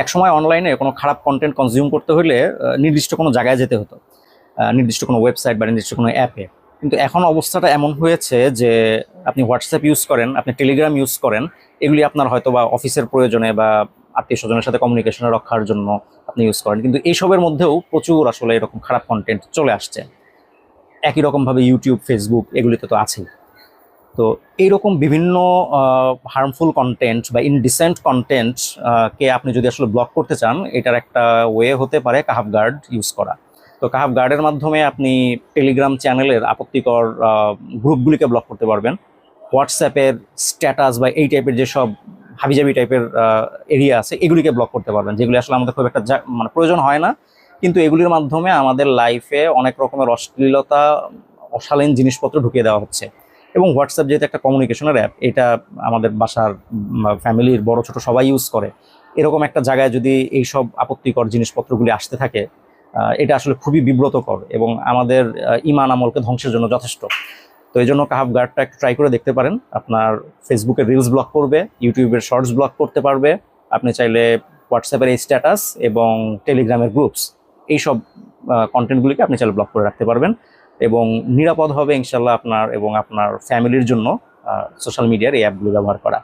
একসময় অনলাইনে কোনো খারাপ কন্টেন্ট কনজিউম করতে হলে নির্দিষ্ট কোনো জায়গায় যেতে হতো, নির্দিষ্ট কোনো ওয়েবসাইট বা নির্দিষ্ট কোনো অ্যাপে। কিন্তু এখন অবস্থাটা এমন হয়েছে যে আপনি হোয়াটসঅ্যাপ ইউজ করেন, আপনি টেলিগ্রাম ইউজ করেন, এগুলি আপনার হয়তো বা অফিসের প্রয়োজনে বা আত্মীয় স্বজনের সাথে কমিউনিকেশনে রক্ষার জন্য আপনি ইউজ করেন, কিন্তু এইসবের মধ্যেও প্রচুর আসলে এরকম খারাপ কন্টেন্ট চলে আসছে। একই রকমভাবে ইউটিউব, ফেসবুক এগুলিতে তো আছেই। তো এইরকম বিভিন্ন হার্মফুল কন্টেন্ট বা ইনডিসেন্ট কন্টেন্ট কে আপনি যদি আসলে ব্লক করতে চান, এটার একটা ওয়ে হতে পারে কাহাব গার্ড ইউজ করা। তো কাহাব গার্ডের মাধ্যমে আপনি টেলিগ্রাম চ্যানেলের আপত্তিকর গ্রুপগুলিকে ব্লক করতে পারবেন। হোয়াটসঅ্যাপের স্ট্যাটাস বা এই টাইপের যেসব হাবিজাবি টাইপের এরিয়া আছে এগুলিকে ব্লক করতে পারবেন, যেগুলি আসলে আমাদের খুব একটা মানে প্রয়োজন হয় না, কিন্তু এগুলির মাধ্যমে আমাদের লাইফে অনেক রকমের অশ্লীলতা, অশালীন জিনিসপত্র ঢুকিয়ে দেওয়া হচ্ছে। এবং হোয়াটসঅ্যাপ যেহেতু একটা কমিউনিকেশনের অ্যাপ, এটা আমাদের বাসার ফ্যামিলির বড় ছোট সবাই ইউজ করে। এরকম একটা জায়গায় যদি এইসব আপত্তিকর জিনিসপত্রগুলি আসতে থাকে, এটা আসলে খুবই বিব্রতকর এবং আমাদের ইমান আমলকে ধ্বংসের জন্য যথেষ্ট। তো এই জন্য কাহাব গার্ডটা একটু ট্রাই করে দেখতে পারেন। আপনার ফেসবুকের রিলস ব্লক করবে, ইউটিউবের শর্টস ব্লক করতে পারবে, আপনি চাইলে হোয়াটসঅ্যাপের এই স্ট্যাটাস এবং টেলিগ্রামের গ্রুপস, এইসব কন্টেন্টগুলিকে আপনি চাইলে ব্লক করে রাখতে পারবেন এবং নিরাপদ হবে ইনশাল্লাহ আপনার এবং আপনার ফ্যামিলির জন্য সোশ্যাল মিডিয়ার এই অ্যাপগুলো ব্যবহার করা।